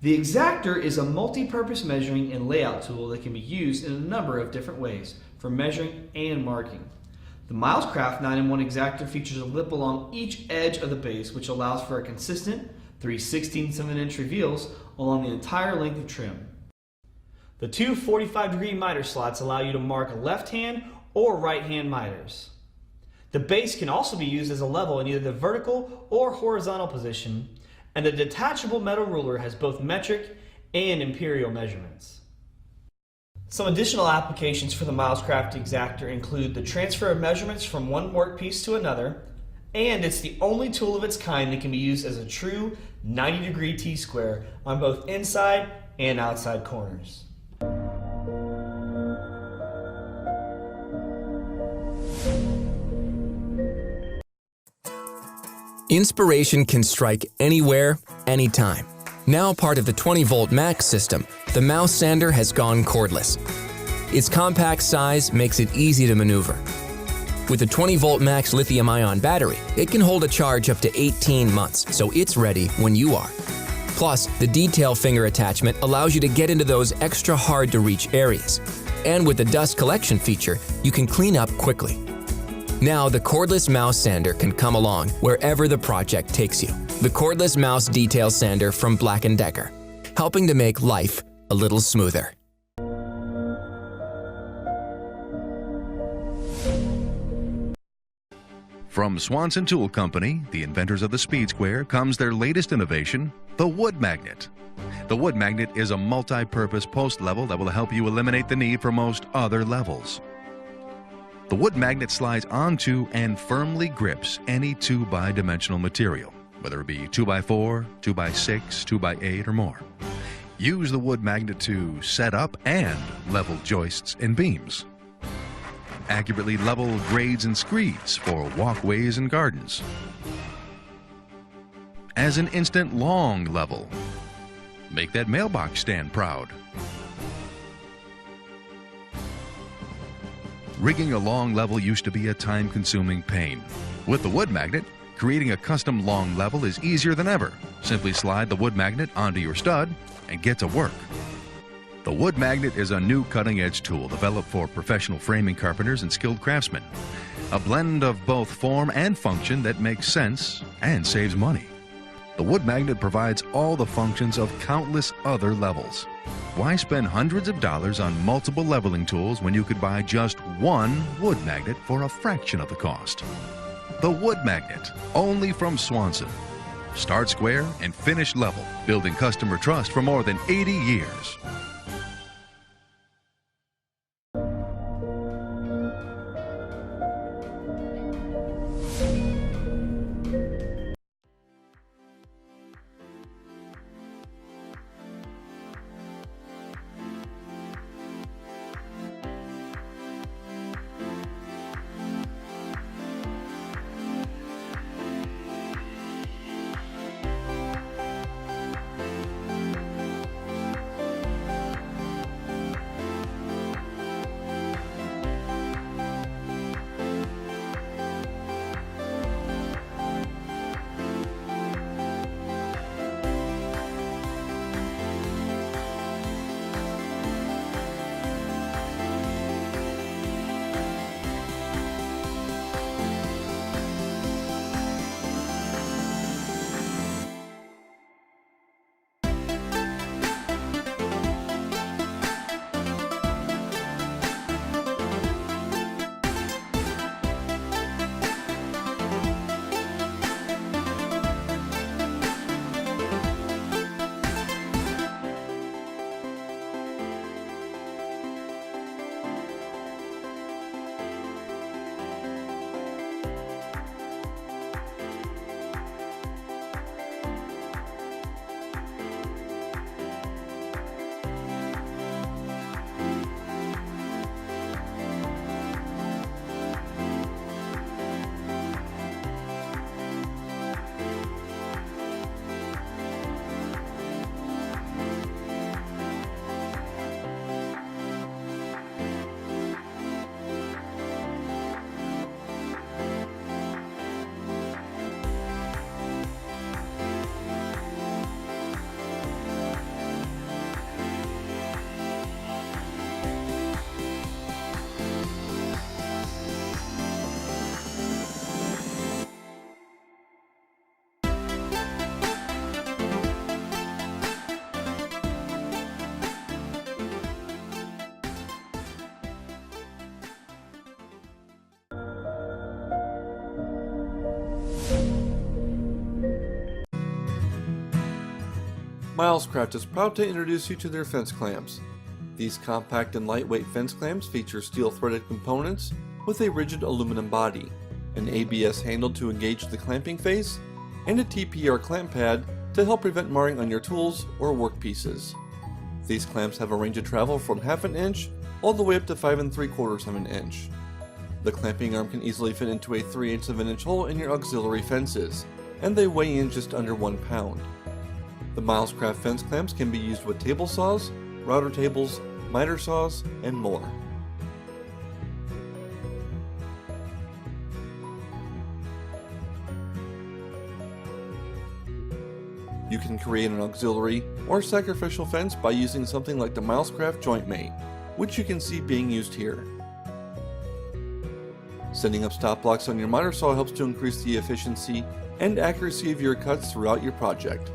The X-Actor is a multi-purpose measuring and layout tool that can be used in a number of different ways for measuring and marking. The Milescraft 9-in-1 X-Actor features a lip along each edge of the base, which allows for a consistent 3/16 of an inch reveals along the entire length of trim. The two 45-degree miter slots allow you to mark left-hand or right-hand miters. The base can also be used as a level in either the vertical or horizontal position, and the detachable metal ruler has both metric and imperial measurements. Some additional applications for the Milescraft X-Actor include the transfer of measurements from one workpiece to another, and it's the only tool of its kind that can be used as a true 90-degree T-square on both inside and outside corners. Inspiration can strike anywhere, anytime. Now part of the 20-volt max system, the mouse sander has gone cordless. Its compact size makes it easy to maneuver. With a 20-volt max lithium-ion battery, it can hold a charge up to 18 months, so it's ready when you are. Plus, the detail finger attachment allows you to get into those extra hard-to-reach areas. And with the dust collection feature, you can clean up quickly. Now, the cordless mouse sander can come along wherever the project takes you. The cordless mouse detail sander from Black & Decker, helping to make life a little smoother. From Swanson Tool Company, the inventors of the Speed Square, comes their latest innovation, the Wood Magnet. The Wood Magnet is a multi-purpose post level that will help you eliminate the need for most other levels. The Wood Magnet slides onto and firmly grips any 2x-dimensional material, whether it be 2x4, 2x6, 2x8, or more. Use the Wood Magnet to set up and level joists and beams. Accurately level grades and screeds for walkways and gardens. As an instant long level, make that mailbox stand proud. Rigging a long level used to be a time-consuming pain. With the Wood Magnet, creating a custom long level is easier than ever. Simply slide the Wood Magnet onto your stud and get to work. The Wood Magnet is a new cutting-edge tool developed for professional framing carpenters and skilled craftsmen. A blend of both form and function that makes sense and saves money. The Wood Magnet provides all the functions of countless other levels. Why spend hundreds of dollars on multiple leveling tools when you could buy just one Wood Magnet for a fraction of the cost? The Wood Magnet, only from Swanson. Start square and finish level, building customer trust for more than 80 years. Milescraft is proud to introduce you to their fence clamps. These compact and lightweight fence clamps feature steel-threaded components with a rigid aluminum body, an ABS handle to engage the clamping face, and a TPR clamp pad to help prevent marring on your tools or workpieces. These clamps have a range of travel from ½ an inch all the way up to 5 3/4 of an inch. The clamping arm can easily fit into a 3/8 of an inch hole in your auxiliary fences, and they weigh in just under 1 pound. The Milescraft fence clamps can be used with table saws, router tables, miter saws, and more. You can create an auxiliary or sacrificial fence by using something like the Milescraft Joint Mate, which you can see being used here. Setting up stop blocks on your miter saw helps to increase the efficiency and accuracy of your cuts throughout your project.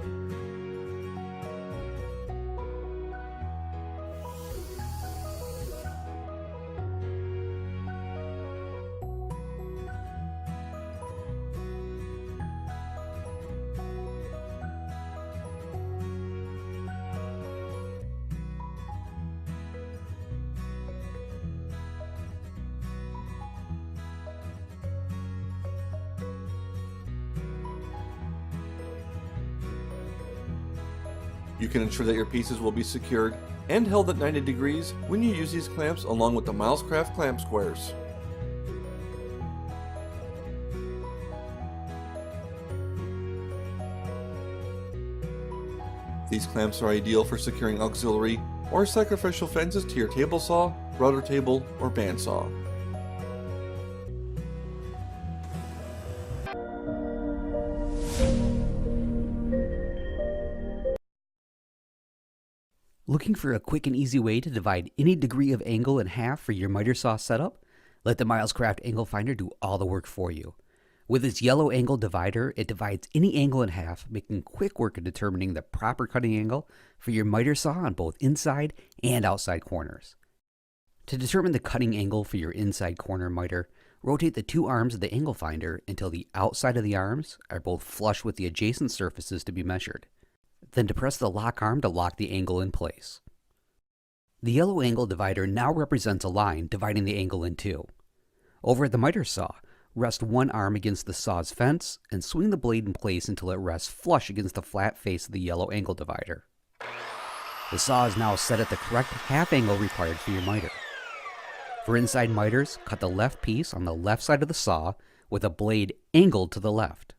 You can ensure that your pieces will be secured and held at 90 degrees when you use these clamps along with the Milescraft clamp squares. These clamps are ideal for securing auxiliary or sacrificial fences to your table saw, router table, or bandsaw. Looking for a quick and easy way to divide any degree of angle in half for your miter saw setup? Let the Milescraft Angle Finder do all the work for you. With its yellow angle divider, it divides any angle in half, making quick work of determining the proper cutting angle for your miter saw on both inside and outside corners. To determine the cutting angle for your inside corner miter, rotate the two arms of the angle finder until the outside of the arms are both flush with the adjacent surfaces to be measured. Then depress the lock arm to lock the angle in place. The yellow angle divider now represents a line dividing the angle in two. Over at the miter saw, rest one arm against the saw's fence and swing the blade in place until it rests flush against the flat face of the yellow angle divider. The saw is now set at the correct half angle required for your miter. For inside miters, cut the left piece on the left side of the saw with a blade angled to the left.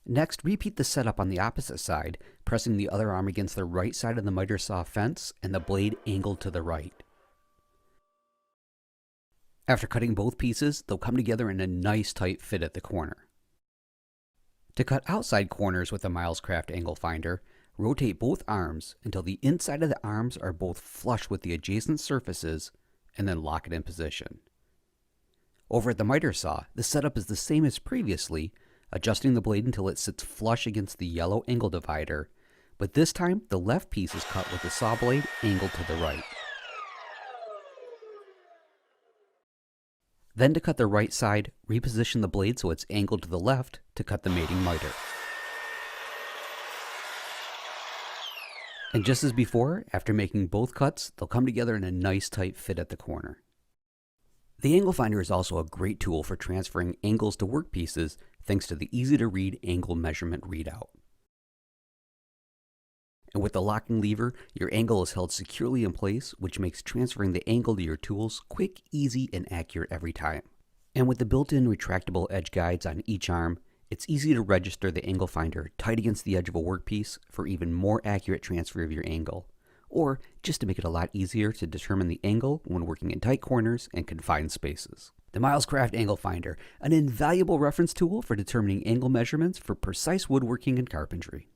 Next, repeat the setup on the opposite side, pressing the other arm against the right side of the miter saw fence and the blade angled to the right. After cutting both pieces, they'll come together in a nice tight fit at the corner. To cut outside corners with the Milescraft Angle Finder, rotate both arms until the inside of the arms are both flush with the adjacent surfaces, and then lock it in position. Over at the miter saw, the setup is the same as previously, adjusting the blade until it sits flush against the yellow angle divider, but this time the left piece is cut with the saw blade angled to the right. Then to cut the right side, reposition the blade so it's angled to the left to cut the mating miter. And just as before, after making both cuts, they'll come together in a nice tight fit at the corner. The Angle Finder is also a great tool for transferring angles to workpieces thanks to the easy-to-read angle measurement readout. And with the locking lever, your angle is held securely in place, which makes transferring the angle to your tools quick, easy, and accurate every time. And with the built-in retractable edge guides on each arm, it's easy to register the Angle Finder tight against the edge of a workpiece for even more accurate transfer of your angle, or just to make it a lot easier to determine the angle when working in tight corners and confined spaces. The Milescraft Angle Finder, an invaluable reference tool for determining angle measurements for precise woodworking and carpentry.